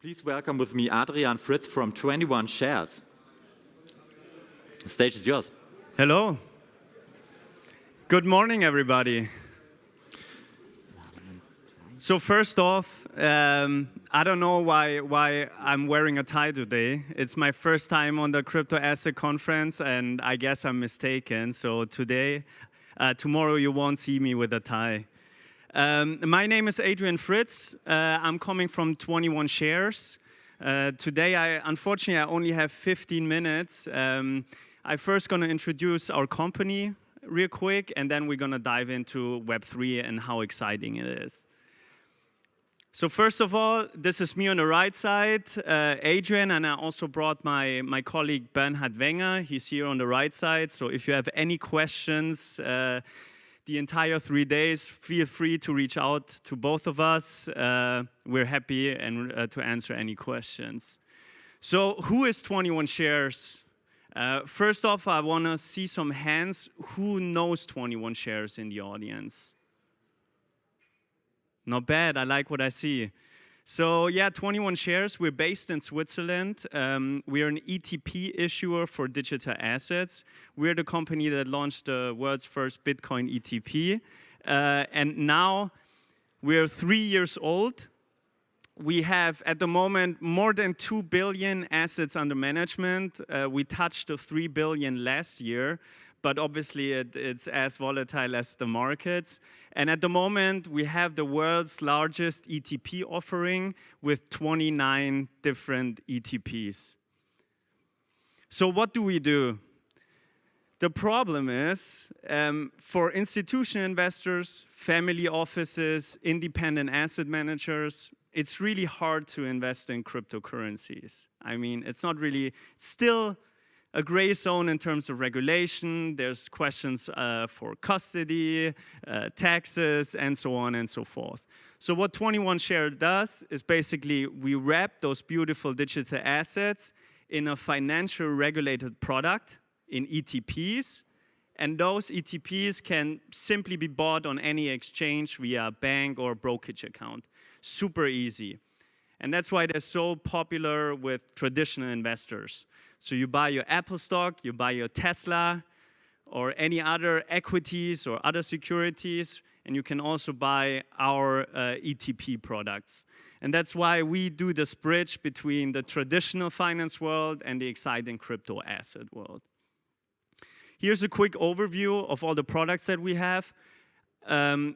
Please welcome with me Adrian Fritz from 21Shares. The stage is yours. Hello. Good morning, everybody. So first off, I don't know why I'm wearing a tie today. It's my first time on the crypto asset conference, and I guess I'm mistaken. So tomorrow you won't see me with a tie. My name is Adrian Fritz. I'm coming from 21Shares. Today, unfortunately, I only have 15 minutes. I'm first going to introduce our company real quick, and then we're going to dive into Web3 and how exciting it is. So first of all, this is me on the right side, Adrian, and I also brought my colleague Bernhard Wenger. He's here on the right side. So if you have any questions, the entire 3 days, feel free to reach out to both of us. We're happy to answer any questions. So who is 21Shares? First off, I want to see some hands. Who knows 21Shares in the audience? Not bad, I like what I see. So yeah, 21Shares, we're based in Switzerland. We're an ETP issuer for digital assets. We're the company that launched the world's first Bitcoin ETP. And now we're 3 years old. We have, at the moment, more than 2 billion assets under management. We touched the 3 billion last year, but obviously it's as volatile as the markets. And at the moment, we have the world's largest ETP offering with 29 different ETPs. So what do we do? The problem is, for institutional investors, family offices, independent asset managers, it's really hard to invest in cryptocurrencies. I mean, it's still a gray zone in terms of regulation. There's questions for custody, taxes, and so on and so forth. So what 21Shares does is basically we wrap those beautiful digital assets in a financial regulated product in ETPs. And those ETPs can simply be bought on any exchange via a bank or brokerage account. Super easy. And that's why they're so popular with traditional investors. So you buy your Apple stock, you buy your Tesla, or any other equities or other securities, and you can also buy our ETP products. And that's why we do this bridge between the traditional finance world and the exciting crypto asset world. Here's a quick overview of all the products that we have.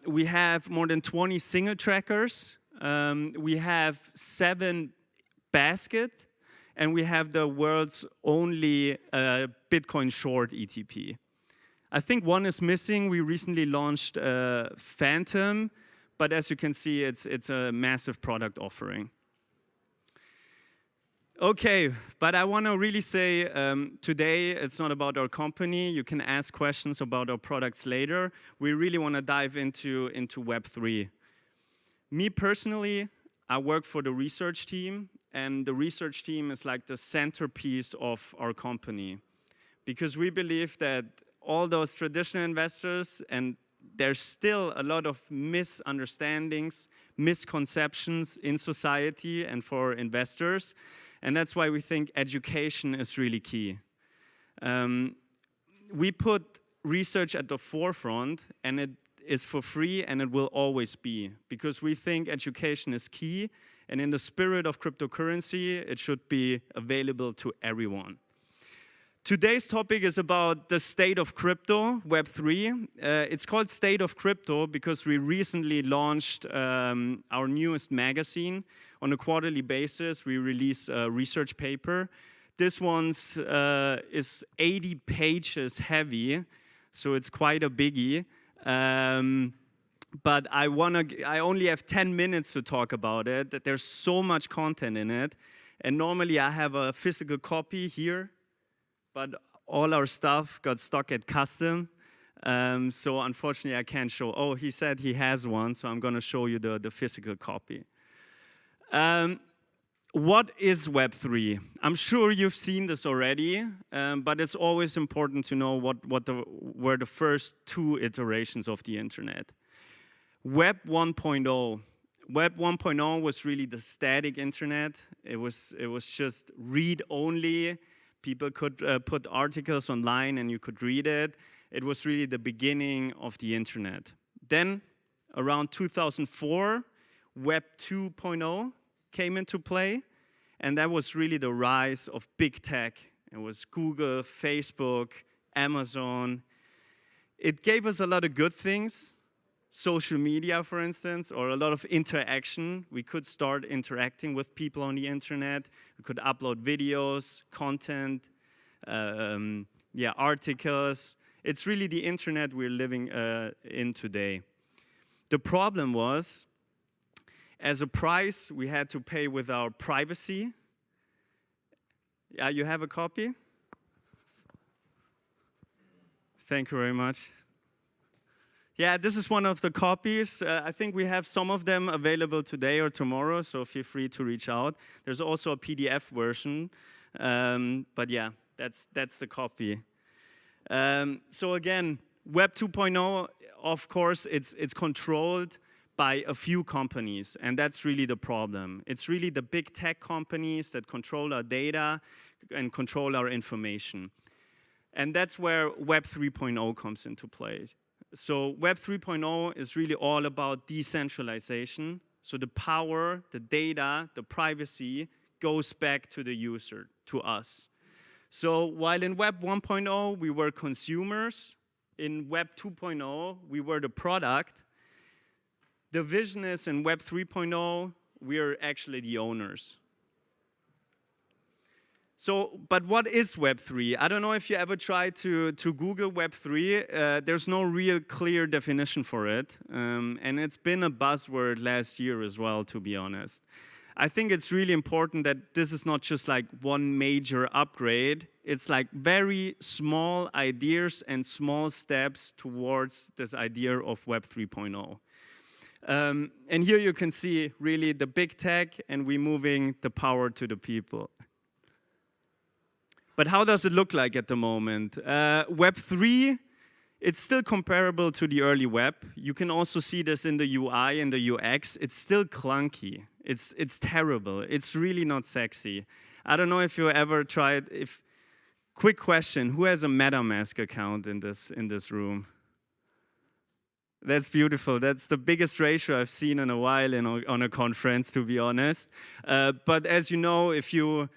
We have more than 20 single trackers. We have 7 baskets. And we have the world's only Bitcoin short ETP. I think one is missing. We recently launched Phantom, but as you can see, it's a massive product offering. Okay, but I want to really say today it's not about our company. You can ask questions about our products later. We really want to dive into Web3. Me personally, I work for the research team, and the research team is like the centerpiece of our company. Because we believe that all those traditional investors, and there's still a lot of misunderstandings, misconceptions in society and for investors, and that's why we think education is really key. We put research at the forefront, and it is for free, and it will always be, because we think education is key, and in the spirit of cryptocurrency, it should be available to everyone. Today's topic is about the state of crypto, Web3. It's called State of Crypto because we recently launched our newest magazine. On a quarterly basis, we release a research paper. This one's is 80 pages heavy, so it's quite a biggie. But I only have 10 minutes to talk about it. There's so much content in it. And normally I have a physical copy here, but all our stuff got stuck at custom. So unfortunately I can't show. Oh, he said he has one, so I'm going to show you the physical copy. What is Web3? I'm sure you've seen this already, but it's always important to know what were the first 2 iterations of the internet. Web 1.0 Web 1.0 was really the static internet. It was just read-only. People could put articles online and you could read it. It was really the beginning of the internet. Then, around 2004, Web 2.0 came into play, and that was really the rise of big tech. It was Google, Facebook, Amazon. It gave us a lot of good things, social media, for instance, or a lot of interaction. We could start interacting with people on the internet. We could upload videos, content, articles. It's really the internet we're living in today. The problem was, as a price, we had to pay with our privacy. Yeah, you have a copy? Thank you very much. Yeah, this is one of the copies. I think we have some of them available today or tomorrow, so feel free to reach out. There's also a PDF version, but yeah, that's the copy. So again, Web 2.0, of course, it's controlled by a few companies, and that's really the problem. It's really the big tech companies that control our data and control our information. And that's where Web 3.0 comes into play. So Web 3.0 is really all about decentralization. So the power, the data, the privacy goes back to the user, to us. So while in Web 1.0 we were consumers, in Web 2.0 we were the product. The vision is in Web 3.0 we are actually the owners. So, but what is Web 3? I don't know if you ever tried to Google Web 3. There's no real clear definition for it. And it's been a buzzword last year as well, to be honest. I think it's really important that this is not just like one major upgrade. It's like very small ideas and small steps towards this idea of Web 3.0. And here you can see really the big tech, and we're moving the power to the people. But how does it look like at the moment? Web 3, it's still comparable to the early web. You can also see this in the UI and the UX. It's still clunky. It's terrible. It's really not sexy. I don't know if you ever tried. Quick question: who has a MetaMask account in this room? That's beautiful. That's the biggest ratio I've seen in a while on a conference, to be honest. But as you know, if you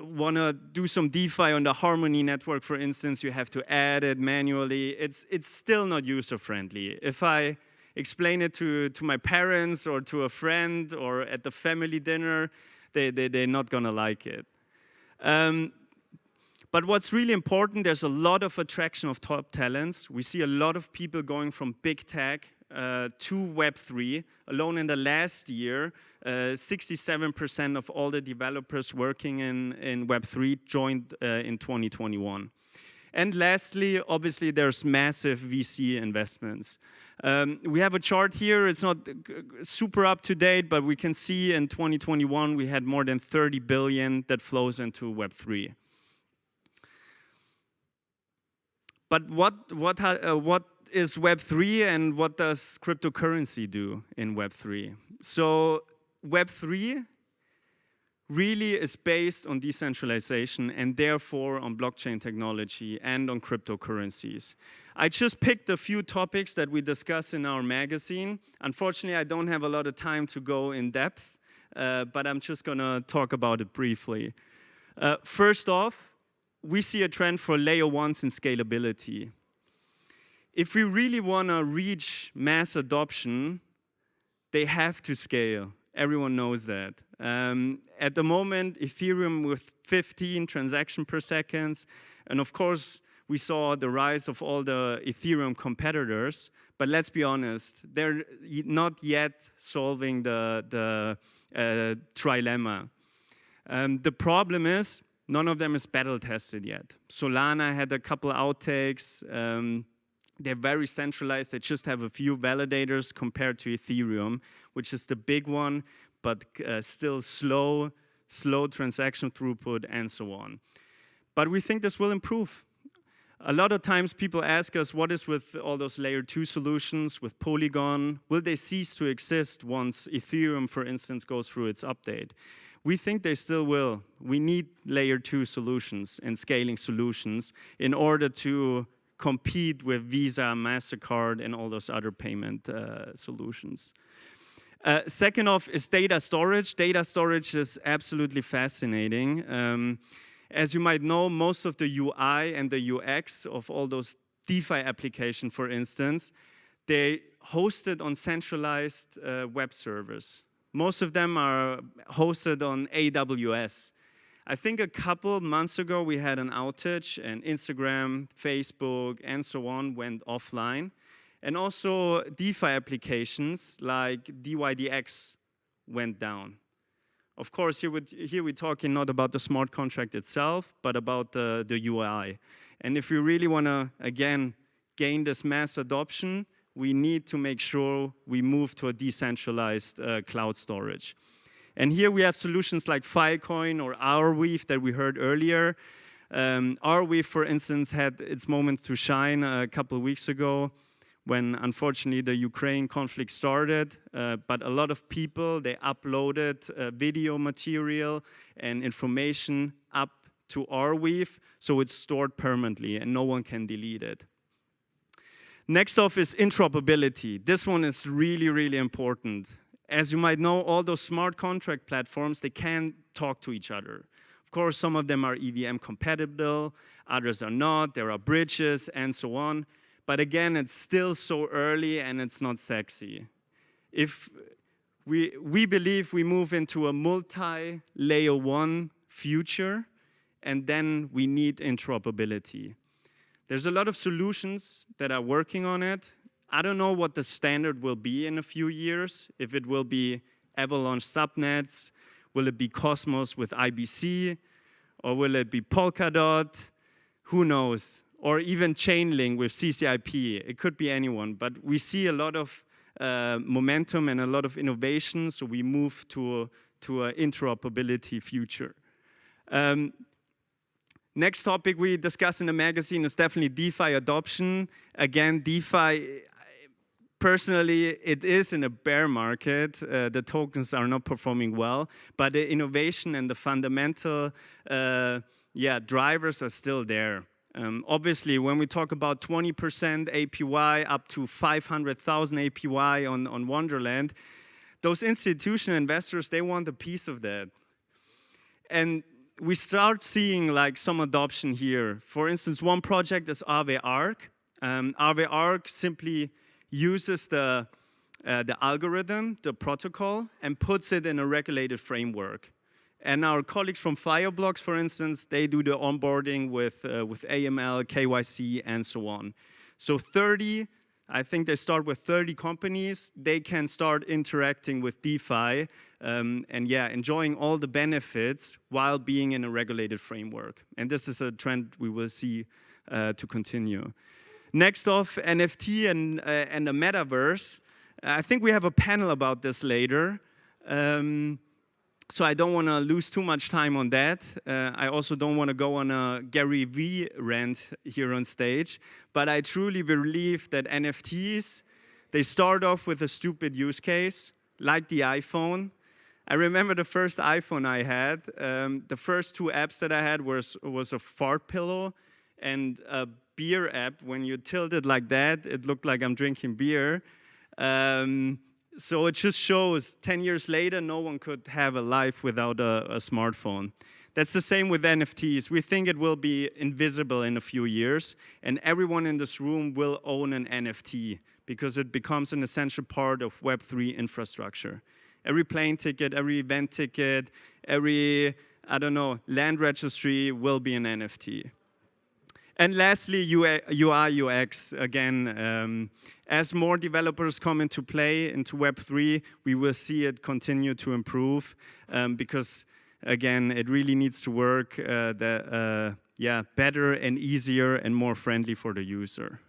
want to do some DeFi on the Harmony network, for instance, you have to add it manually. It's still not user-friendly. If I explain it to my parents or to a friend or at the family dinner, they're not going to like it. But what's really important, there's a lot of attraction of top talents. We see a lot of people going from big tech to Web 3. Alone in the last year, 67% of all the developers working in Web 3 joined in 2021. And lastly, obviously, there's massive VC investments. We have a chart here. It's not super up to date, but we can see in 2021 we had more than 30 billion that flows into Web 3. But what is Web 3 and what does cryptocurrency do in Web 3? So Web 3 really is based on decentralization and therefore on blockchain technology and on cryptocurrencies. I just picked a few topics that we discuss in our magazine. Unfortunately, I don't have a lot of time to go in depth, but I'm just going to talk about it briefly. First off, we see a trend for layer 1s in scalability. If we really want to reach mass adoption, they have to scale. Everyone knows that. At the moment, Ethereum with 15 transactions per second, and of course, we saw the rise of all the Ethereum competitors, but let's be honest, they're not yet solving the trilemma. The problem is, none of them is battle tested yet. Solana had a couple outtakes. They're very centralized. They just have a few validators compared to Ethereum, which is the big one, but still slow transaction throughput and so on. But we think this will improve. A lot of times people ask us, what is with all those layer 2 solutions, with Polygon? Will they cease to exist once Ethereum, for instance, goes through its update? We think they still will. We need layer 2 solutions and scaling solutions in order to compete with Visa, MasterCard, and all those other payment solutions. Second off is data storage. Data storage is absolutely fascinating. As you might know, most of the UI and the UX of all those DeFi applications, for instance, they hosted on centralized web servers. Most of them are hosted on AWS. I think a couple months ago we had an outage and Instagram, Facebook, and so on went offline. And also DeFi applications like DYDX went down. Of course, here we're talking not about the smart contract itself, but about the UI. And if we really want to, again, gain this mass adoption, we need to make sure we move to a decentralized cloud storage. And here we have solutions like Filecoin or Arweave that we heard earlier. Arweave, for instance, had its moment to shine a couple of weeks ago when, unfortunately, the Ukraine conflict started. But a lot of people, they uploaded video material and information up to Arweave, so it's stored permanently and no one can delete it. Next off is interoperability. This one is really, really important. As you might know, all those smart contract platforms, they can talk to each other. Of course, some of them are EVM compatible, others are not, there are bridges and so on. But again, it's still so early and it's not sexy. If we believe we move into a multi-layer 1 future, and then we need interoperability. There's a lot of solutions that are working on it. I don't know what the standard will be in a few years, if it will be Avalanche subnets, will it be Cosmos with IBC, or will it be Polkadot? Who knows? Or even Chainlink with CCIP. It could be anyone, but we see a lot of momentum and a lot of innovation, so we move to an interoperability future. Next topic we discuss in the magazine is definitely DeFi adoption. Again, DeFi, personally, it is in a bear market. The tokens are not performing well, but the innovation and the fundamental drivers are still there. Obviously, when we talk about 20% APY up to 500,000 APY on Wonderland, those institutional investors, they want a piece of that. And we start seeing like some adoption here. For instance, one project is Aave Arc. Aave Arc simply uses the algorithm, the protocol, and puts it in a regulated framework. And our colleagues from Fireblocks, for instance, they do the onboarding with AML, KYC, and so on. So I think they start with 30 companies. They can start interacting with DeFi and enjoying all the benefits while being in a regulated framework. And this is a trend we will see to continue. Next off, NFT and the metaverse. I think we have a panel about this later. So I don't want to lose too much time on that. I also don't want to go on a Gary Vee rant here on stage. But I truly believe that NFTs, they start off with a stupid use case, like the iPhone. I remember the first iPhone I had. The first 2 apps that I had was a fart pillow and a beer app. When you tilt it like that, it looked like I'm drinking beer. So it just shows 10 years later, no one could have a life without a smartphone. That's the same with NFTs. We think it will be invisible in a few years, and everyone in this room will own an NFT because it becomes an essential part of Web3 infrastructure. Every plane ticket, every event ticket, every, land registry will be an NFT. And lastly, UI, UX, again, as more developers come into play into Web3, we will see it continue to improve because, again, it really needs to work better and easier and more friendly for the user.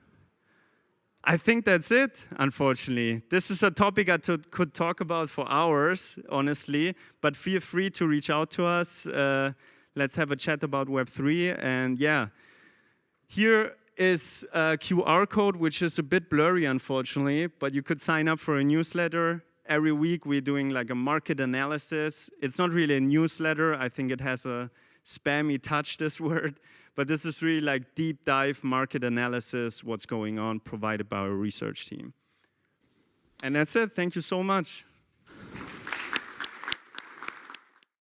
I think that's it, unfortunately. This is a topic I could talk about for hours, honestly, but feel free to reach out to us. Let's have a chat about Web3, and here is a QR code, which is a bit blurry, unfortunately, but you could sign up for a newsletter. Every week we're doing like a market analysis. It's not really a newsletter. I think it has a spammy touch, this word. But this is really like deep dive market analysis, what's going on, provided by our research team. And that's it. Thank you so much.